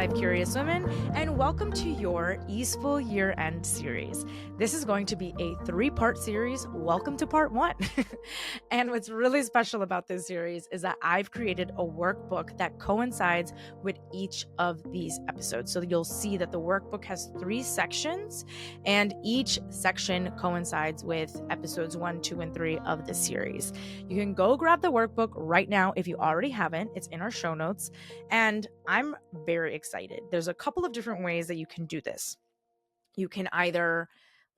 5 Curious Women, and welcome to your Easeful Year-End Series. This is going to be a 3-part series. Welcome to part 1. And what's really special about this series is that I've created a workbook that coincides with each of these episodes. So you'll see that the workbook has 3 sections, and each section coincides with episodes 1, 2, and 3 of the series. You can go grab the workbook right now if you already haven't. It's in our show notes. And I'm very excited. There's a couple of different ways that you can do this. You can either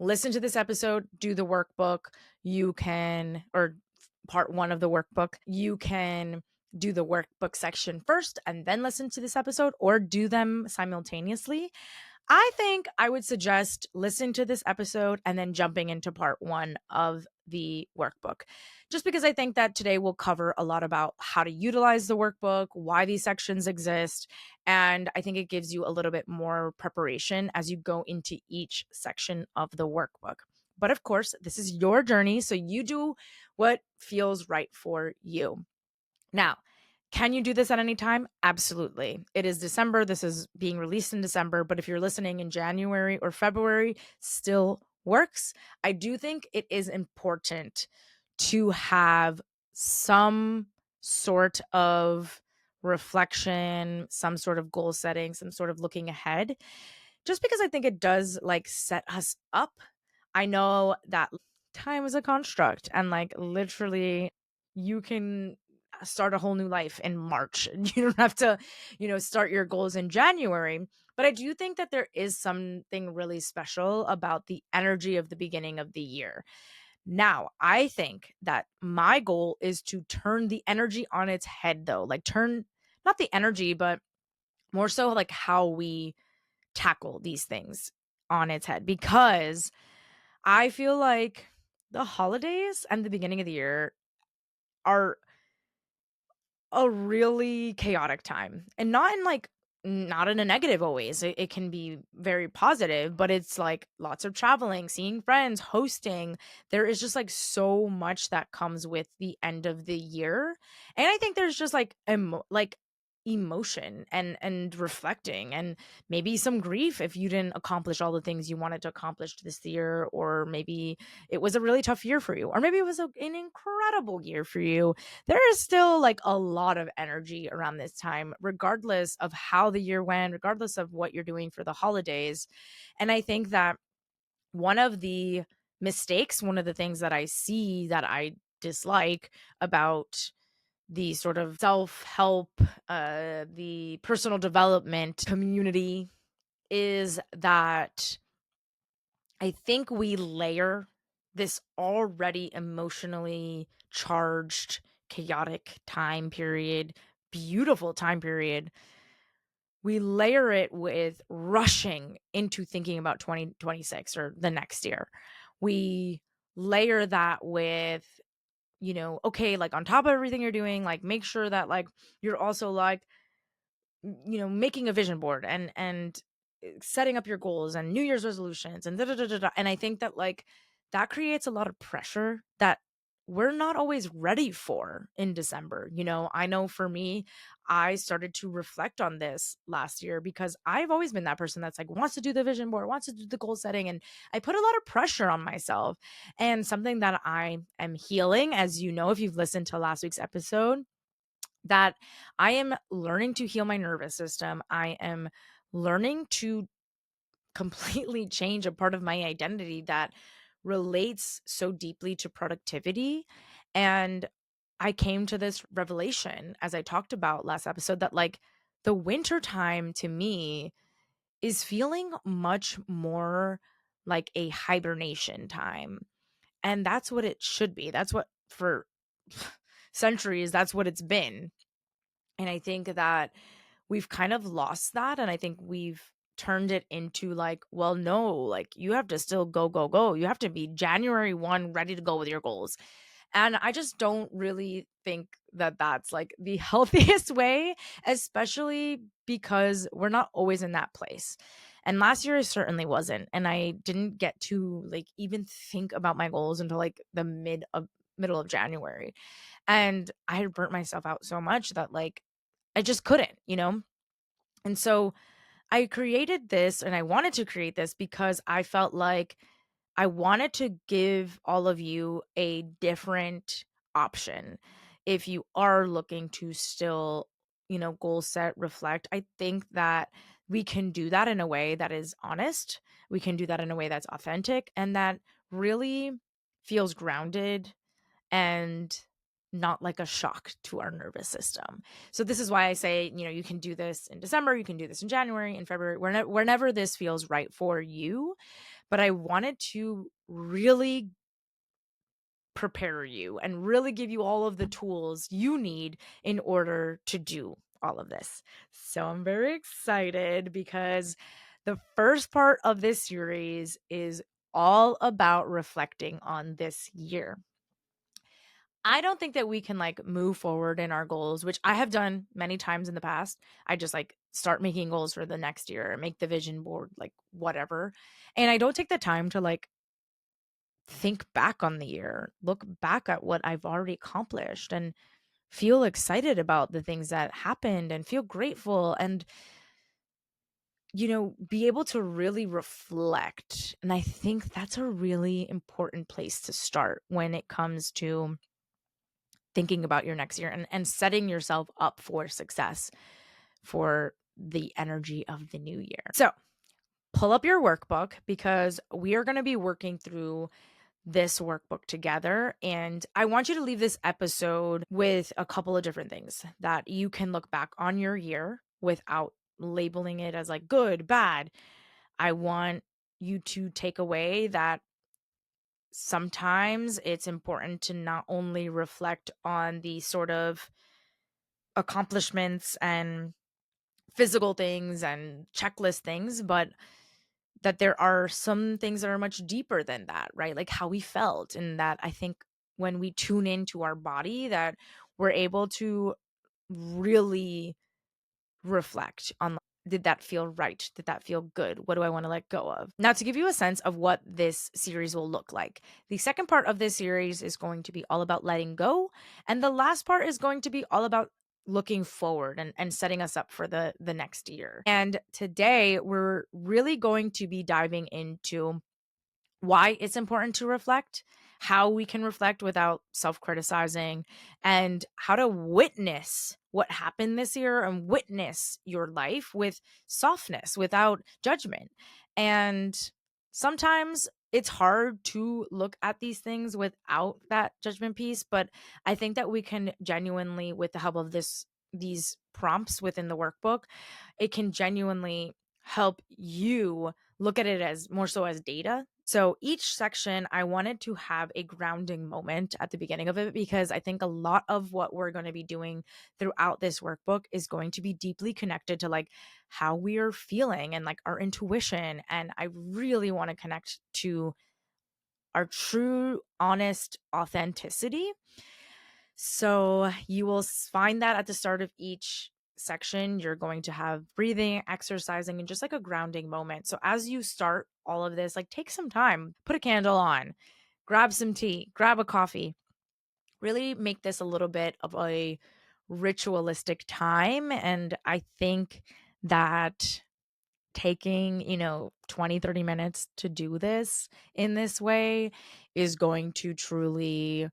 listen to this episode, do the workbook, or part 1 of the workbook, you can do the workbook section first and then listen to this episode, or do them simultaneously. I think I would suggest listening to this episode and then jumping into part 1 of the workbook. Just because I think that today we'll cover a lot about how to utilize the workbook, why these sections exist, and I think it gives you a little bit more preparation as you go into each section of the workbook. But of course, this is your journey, so you do what feels right for you. Now, can you do this at any time? Absolutely. It is December. This is being released in December, but if you're listening in January or February, still works. I do think it is important to have some sort of reflection, some sort of goal setting, some sort of looking ahead, just because I think it does set us up. I know that time is a construct, and literally you can start a whole new life in March. You don't have to, start your goals in January. But I do think that there is something really special about the energy of the beginning of the year. Now, I think that my goal is to turn the energy on its head, though. Turn not the energy, but more so how we tackle these things on its head, because I feel like the holidays and the beginning of the year are a really chaotic time, and not in a negative always. It can be very positive, but it's lots of traveling, seeing friends, hosting. There is just so much that comes with the end of the year. And I think there's just emotion and reflecting, and maybe some grief if you didn't accomplish all the things you wanted to accomplish this year, or maybe it was a really tough year for you, or maybe it was an incredible year for you. There is still a lot of energy around this time, regardless of how the year went, regardless of what you're doing for the holidays. And I think that one of the one of the things that I see that I dislike about the sort of self-help, the personal development community, is that I think we layer this already emotionally charged, chaotic time period, beautiful time period. We layer it with rushing into thinking about 2026 or the next year. We layer that with, okay, on top of everything you're doing, make sure that you're also making a vision board and setting up your goals and New Year's resolutions and da da da da. Da. And I think that that creates a lot of pressure that we're not always ready for in December. I know for me, I started to reflect on this last year because I've always been that person that's wants to do the vision board, wants to do the goal setting. And I put a lot of pressure on myself. And something that I am healing, as you know, if you've listened to last week's episode, that I am learning to heal my nervous system. I am learning to completely change a part of my identity that relates so deeply to productivity. And I came to this revelation, as I talked about last episode, that the winter time to me is feeling much more like a hibernation time. And that's what it should be. That's what for centuries, that's what it's been. And I think that we've kind of lost that. And I think we've turned it into well, no, you have to still go, go, go. You have to be January 1 ready to go with your goals. And I just don't really think that that's the healthiest way, especially because we're not always in that place. And last year I certainly wasn't. And I didn't get to even think about my goals until the middle of January. And I had burnt myself out so much that I just couldn't. And so I created this and I wanted to create this because I felt like I wanted to give all of you a different option. If you are looking to still, goal set, reflect, I think that we can do that in a way that is honest. We can do that in a way that's authentic and that really feels grounded and not like a shock to our nervous system. So this is why I say, you can do this in December, you can do this in January, in February, whenever this feels right for you. But I wanted to really prepare you and really give you all of the tools you need in order to do all of this. So I'm very excited because the first part of this series is all about reflecting on this year. I don't think that we can like move forward in our goals, which I have done many times in the past. I just like start making goals for the next year, make the vision board, like whatever. And I don't take the time to like think back on the year, look back at what I've already accomplished and feel excited about the things that happened and feel grateful and be able to really reflect. And I think that's a really important place to start when it comes to thinking about your next year and setting yourself up for success for the energy of the new year. So, pull up your workbook because we are going to be working through this workbook together. And I want you to leave this episode with a couple of different things that you can look back on your year without labeling it as like good, bad. I want you to take away that sometimes it's important to not only reflect on the sort of accomplishments and physical things and checklist things, but that there are some things that are much deeper than that, right? Like how we felt. And that I think when we tune into our body, that we're able to really reflect on, did that feel right? Did that feel good? What do I want to let go of? Now, to give you a sense of what this series will look like, the second part of this series is going to be all about letting go. And the last part is going to be all about looking forward and setting us up for the next year. And today we're really going to be diving into why it's important to reflect, how we can reflect without self criticizing, and how to witness what happened this year and witness your life with softness without judgment. And sometimes it's hard to look at these things without that judgment piece, but I think that we can genuinely, with the help of these prompts within the workbook, it can genuinely help you look at it as more so as data. So each section, I wanted to have a grounding moment at the beginning of it because I think a lot of what we're going to be doing throughout this workbook is going to be deeply connected to like how we are feeling and like our intuition. And I really want to connect to our true, honest authenticity. So you will find that at the start of each section, you're going to have breathing, exercising, and just like a grounding moment. So as you start all of this, like take some time, put a candle on, grab some tea, grab a coffee, really make this a little bit of a ritualistic time. And I think that taking 20, 30 minutes to do this in this way is going to truly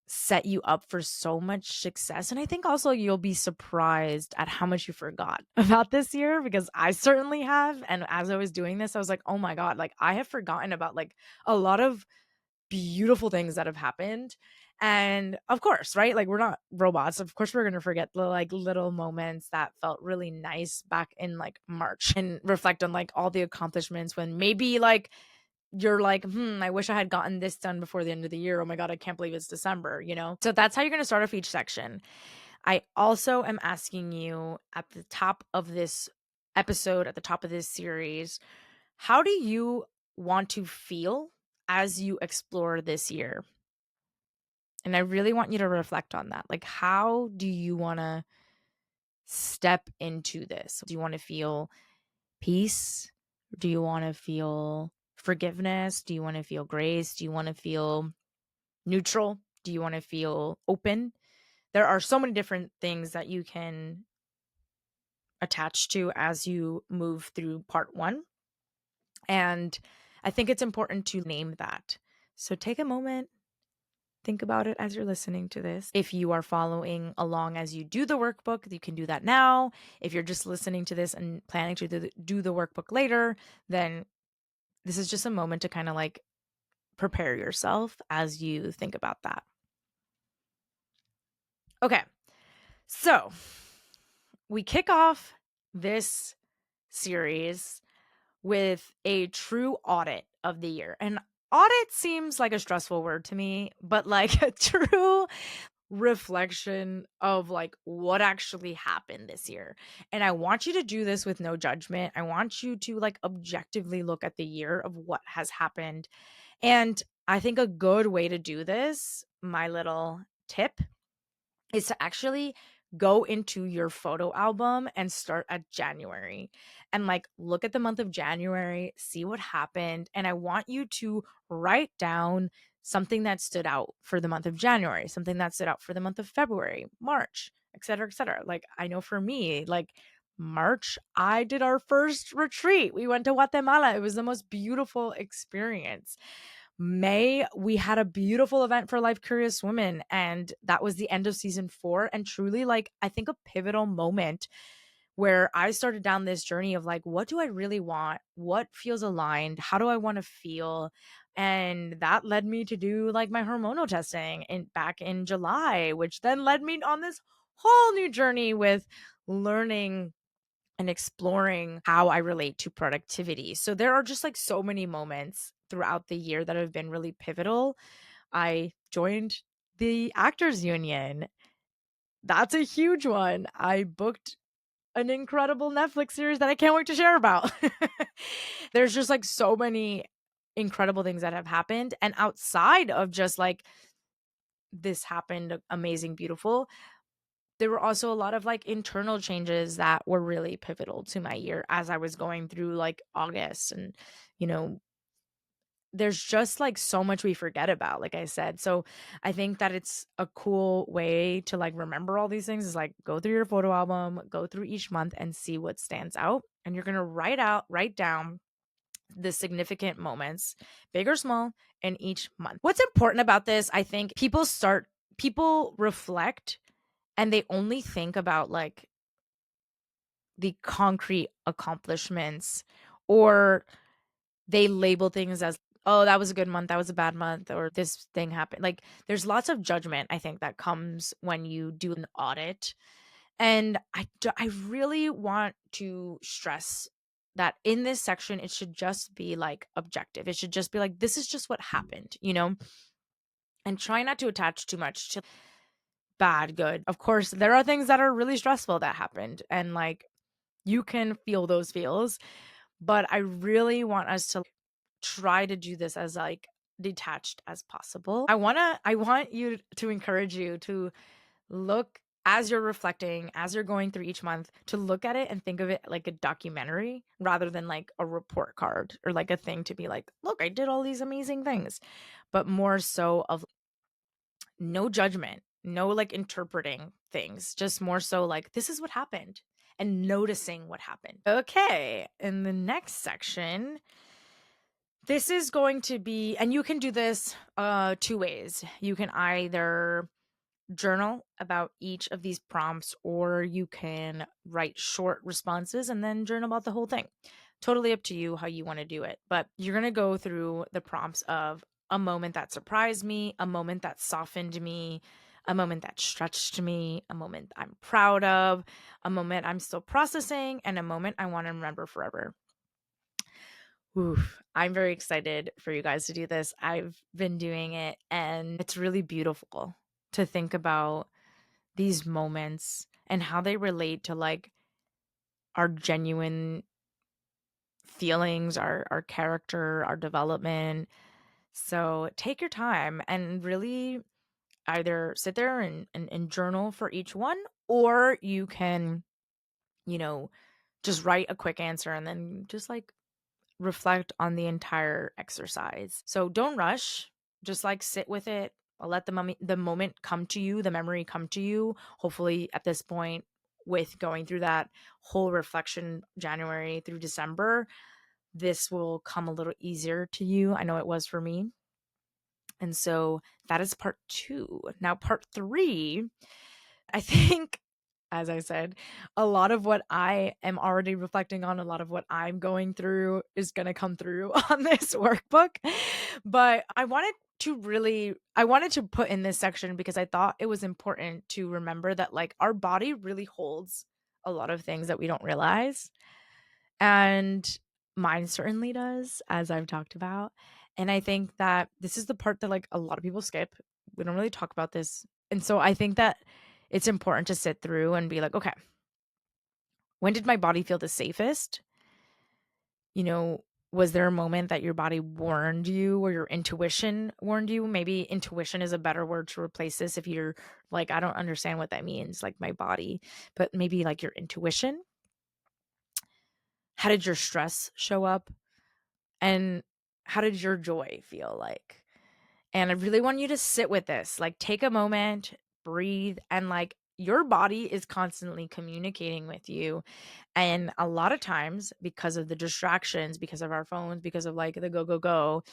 set you up for so much success. And I think also you'll be surprised at how much you forgot about this year, because I certainly have. And as I was doing this, I was like, oh my God, like I have forgotten about like a lot of beautiful things that have happened. And of course, right? Like we're not robots. Of course, we're going to forget the like little moments that felt really nice back in like March and reflect on like all the accomplishments when maybe like you're like, I wish I had gotten this done before the end of the year. Oh my God, I can't believe it's December, you know? So that's how you're going to start off each section. I also am asking you at the top of this episode, at the top of this series, how do you want to feel as you explore this year? And I really want you to reflect on that. Like, how do you want to step into this? Do you want to feel peace? Do you want to feel forgiveness? Do you want to feel grace? Do you want to feel neutral? Do you want to feel open? There are so many different things that you can attached to as you move through part one. And I think it's important to name that. So take a moment, think about it as you're listening to this. If you are following along as you do the workbook, you can do that now. If you're just listening to this and planning to do the workbook later, then this is just a moment to kind of like prepare yourself as you think about that. Okay, so we kick off this series with a true audit of the year. And audit seems like a stressful word to me, but like a true reflection of like what actually happened this year. And I want you to do this with no judgment. I want you to like objectively look at the year of what has happened. And I think a good way to do this, my little tip, is to actually go into your photo album and start at January and like look at the month of January, see what happened. And I want you to write down something that stood out for the month of January, something that stood out for the month of February, March, et cetera, et cetera. Like I know for me, like March, I did our first retreat. We went to Guatemala. It was the most beautiful experience. May, we had a beautiful event for Life Curious Women, and that was the end of season 4. And truly, like, I think a pivotal moment where I started down this journey of like, what do I really want? What feels aligned? How do I want to feel? And that led me to do like my hormonal testing back in July, which then led me on this whole new journey with learning and exploring how I relate to productivity. So there are just like so many moments throughout the year that have been really pivotal. I joined the Actors Union. That's a huge one. I booked an incredible Netflix series that I can't wait to share about. There's just like so many incredible things that have happened. And outside of just like this happened, amazing, beautiful, there were also a lot of like internal changes that were really pivotal to my year as I was going through like August. And, you know, there's just like so much we forget about, like I said. So I think that it's a cool way to like remember all these things is like go through your photo album, go through each month and see what stands out. And you're going to write down the significant moments, big or small, in each month. What's important about this, I think people reflect and they only think about like the concrete accomplishments, or they label things as, oh, that was a good month, that was a bad month, or this thing happened. Like there's lots of judgment I think that comes when you do an audit. And I really want to stress that in this section it should just be like objective. It should just be like, this is just what happened, you know. And try not to attach too much to bad, good. Of course there are things that are really stressful that happened, and like you can feel those feels, but I really want us to try to do this as like detached as possible. I want you to encourage you to look as you're reflecting, as you're going through each month, to look at it and think of it like a documentary rather than like a report card or like a thing to be like, look, I did all these amazing things, but more so of no judgment, no like interpreting things, just more so like this is what happened and noticing what happened. Okay, in the next section, this is going to be, and you can do this two ways. You can either journal about each of these prompts, or you can write short responses and then journal about the whole thing. Totally up to you how you want to do it. But you're going to go through the prompts of a moment that surprised me, a moment that softened me, a moment that stretched me, a moment I'm proud of, a moment I'm still processing, and a moment I want to remember forever. Oof, I'm very excited for you guys to do this. I've been doing it and it's really beautiful to think about these moments and how they relate to like our genuine feelings, our character, our development. So take your time and really either sit there and journal for each one, or you can, you know, just write a quick answer and then just like reflect on the entire exercise. So don't rush, just like sit with it. I'll let the moment come to you, the memory come to you. Hopefully at this point with going through that whole reflection January through December, this will come a little easier to you. I know it was for me. And so that is part 2. Now, part 3, I think, as I said, a lot of what I am already reflecting on, a lot of what I'm going through is going to come through on this workbook. But I wanted to put in this section because I thought it was important to remember that like our body really holds a lot of things that we don't realize. And mine certainly does, as I've talked about. And I think that this is the part that like a lot of people skip. We don't really talk about this. And so I think that it's important to sit through and be like, okay, when did my body feel the safest? You know, was there a moment that your body warned you or your intuition warned you? Maybe intuition is a better word to replace this if you're like, I don't understand what that means, like my body, but maybe like your intuition. How did your stress show up? And how did your joy feel like? And I really want you to sit with this. Like, take a moment, breathe, and like your body is constantly communicating with you. And a lot of times, because of the distractions, because of our phones, because of like the go, go, go,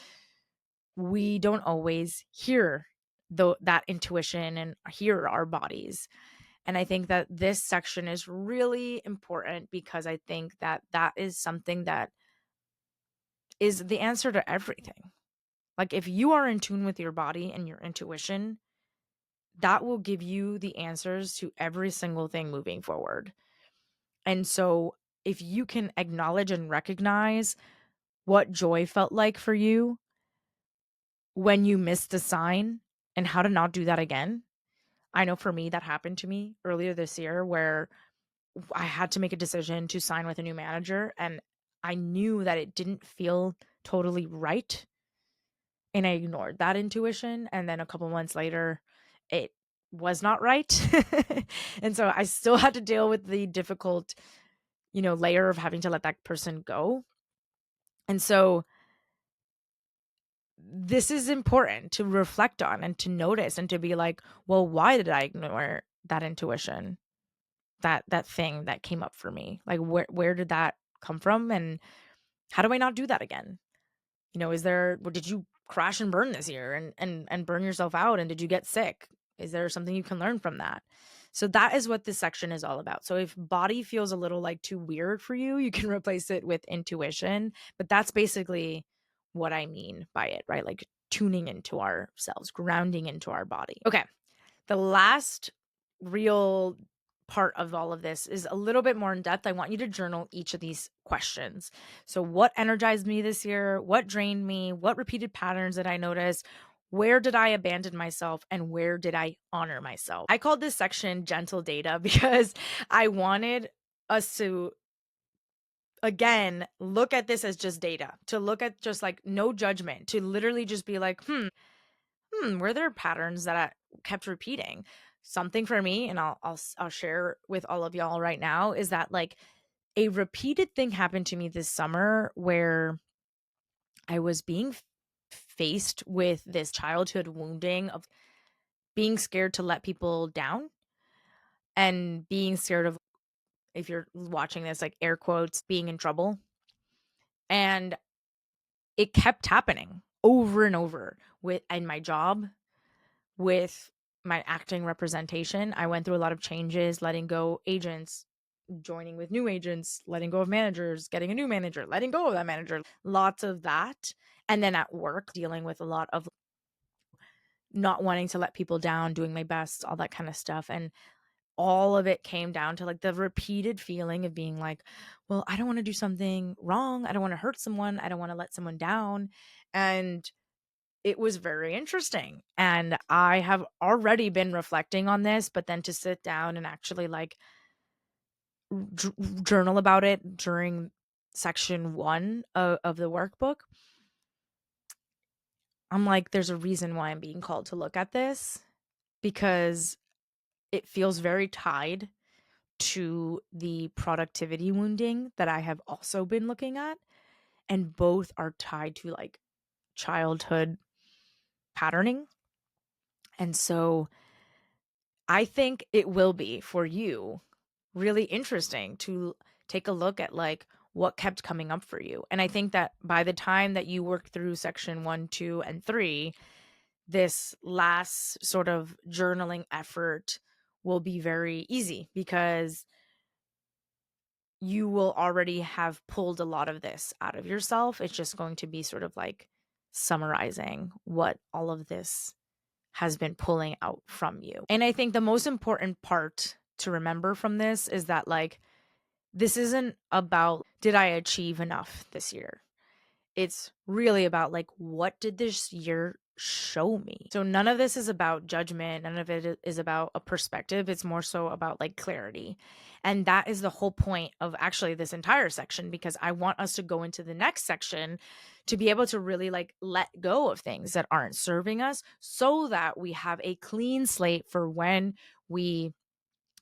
we don't always hear that intuition and hear our bodies. And I think that this section is really important because I think that that is something that is the answer to everything. Like if you are in tune with your body and your intuition, that will give you the answers to every single thing moving forward. And so if you can acknowledge and recognize what joy felt like for you when you missed a sign and how to not do that again. I know for me that happened to me earlier this year where I had to make a decision to sign with a new manager and I knew that it didn't feel totally right and I ignored that intuition. And then a couple months later, it was not right. And so I still had to deal with the difficult, layer of having to let that person go. And so this is important to reflect on and to notice and to be like, well, why did I ignore that intuition? That thing that came up for me? Like where did that come from? And how do I not do that again? Did you crash and burn this year and burn yourself out? And did you get sick? Is there something you can learn from that? So that is what this section is all about. So if body feels a little like too weird for you, you can replace it with intuition. But that's basically what I mean by it, right? Like tuning into ourselves, grounding into our body. Okay. The last real part of all of this is a little bit more in depth. I want you to journal each of these questions. So, what energized me this year? What drained me? What repeated patterns did I notice? Where did I abandon myself? And where did I honor myself? I called this section gentle data because I wanted us to, again, look at this as just data, to look at just like no judgment, to literally just be like, were there patterns that I kept repeating? Something for me, and I'll share with all of y'all right now, is that like a repeated thing happened to me this summer where I was being faced with this childhood wounding of being scared to let people down and being scared of, if you're watching this, like air quotes, being in trouble. And it kept happening over and over in my job, with my acting representation. I went through a lot of changes, letting go agents, joining with new agents, letting go of managers, getting a new manager, letting go of that manager, lots of that. And then at work, dealing with a lot of not wanting to let people down, doing my best, all that kind of stuff. And all of it came down to like the repeated feeling of being like, well, I don't want to do something wrong. I don't want to hurt someone. I don't want to let someone down. And it was very interesting. And I have already been reflecting on this, but then to sit down and actually like journal about it during section 1 of the workbook, I'm like, there's a reason why I'm being called to look at this, because it feels very tied to the productivity wounding that I have also been looking at. And both are tied to like childhood patterning. And so I think it will be for you really interesting to take a look at like what kept coming up for you. And I think that by the time that you work through section 1, 2, and 3, this last sort of journaling effort will be very easy because you will already have pulled a lot of this out of yourself. It's just going to be sort of like summarizing what all of this has been pulling out from you. And I think the most important part to remember from this is that, like, this isn't about did I achieve enough this year? It's really about like what did this year show me? So none of this is about judgment, none of it is about a perspective. It's more so about like clarity. And that is the whole point of actually this entire section, because I want us to go into the next section to be able to really like let go of things that aren't serving us so that we have a clean slate for when we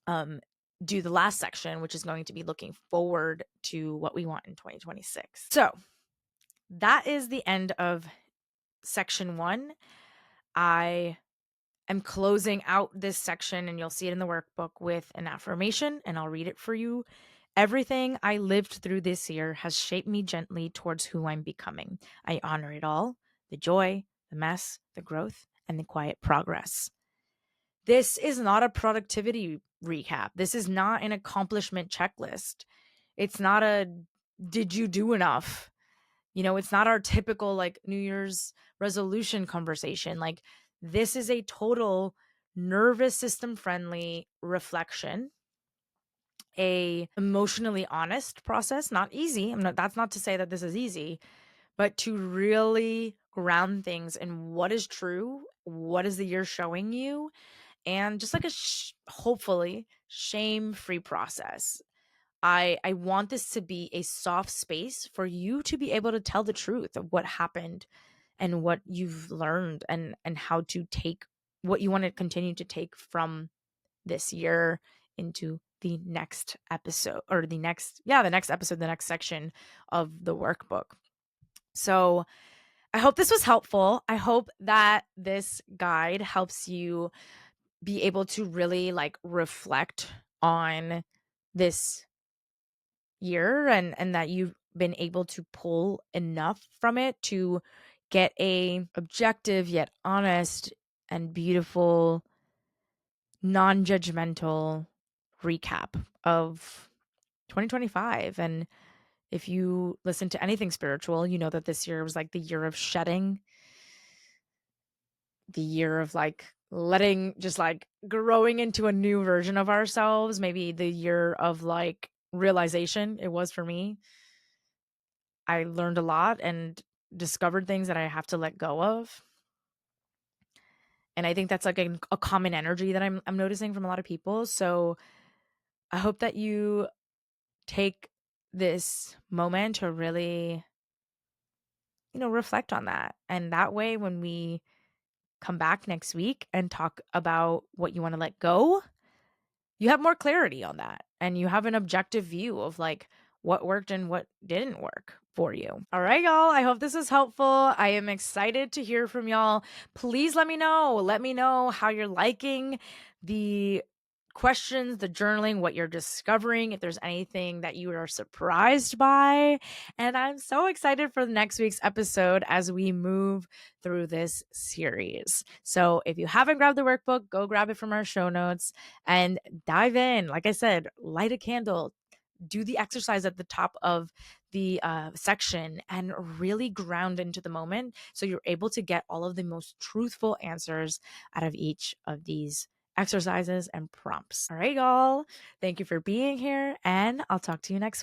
um do the last section, which is going to be looking forward to what we want in 2026. So that is the end of section 1. I am closing out this section, and you'll see it in the workbook, with an affirmation, and I'll read it for you. Everything I lived through this year has shaped me gently towards who I'm becoming. I honor it all, the joy, the mess, the growth, and the quiet progress. This is not a productivity recap. This is not an accomplishment checklist. It's not a did you do enough? It's not our typical like New Year's resolution conversation. Like, this is a total nervous system friendly reflection, a emotionally honest process, not easy. That's not to say that this is easy, but to really ground things in what is true, what is the year showing you, and just like a hopefully shame-free process. I want this to be a soft space for you to be able to tell the truth of what happened and what you've learned, and how to take what you want to continue to take from this year into the next episode, or the next episode, the next section of the workbook. So I hope this was helpful. I hope that this guide helps you be able to really like reflect on this year, and that you've been able to pull enough from it to get a objective yet honest and beautiful, non-judgmental recap of 2025. And if you listen to anything spiritual, you know that this year was like the year of shedding, the year of like letting, just like growing into a new version of ourselves, maybe the year of like realization. It was for me. I learned a lot and discovered things that I have to let go of. And I think that's like a common energy that I'm noticing from a lot of people. So I hope that you take this moment to really, reflect on that. And that way, when we come back next week and talk about what you want to let go, you have more clarity on that, and you have an objective view of like what worked and what didn't work for you. All right, y'all. I hope this is helpful. I am excited to hear from y'all. Please let me know. Let me know how you're liking the questions, the journaling, what you're discovering, if there's anything that you are surprised by. And I'm so excited for the next week's episode as we move through this series. So if you haven't grabbed the workbook, go grab it from our show notes and dive in. Like I said, light a candle, do the exercise at the top of the section, and really ground into the moment so you're able to get all of the most truthful answers out of each of these exercises and prompts. All right, y'all. Thank you for being here, and I'll talk to you next week.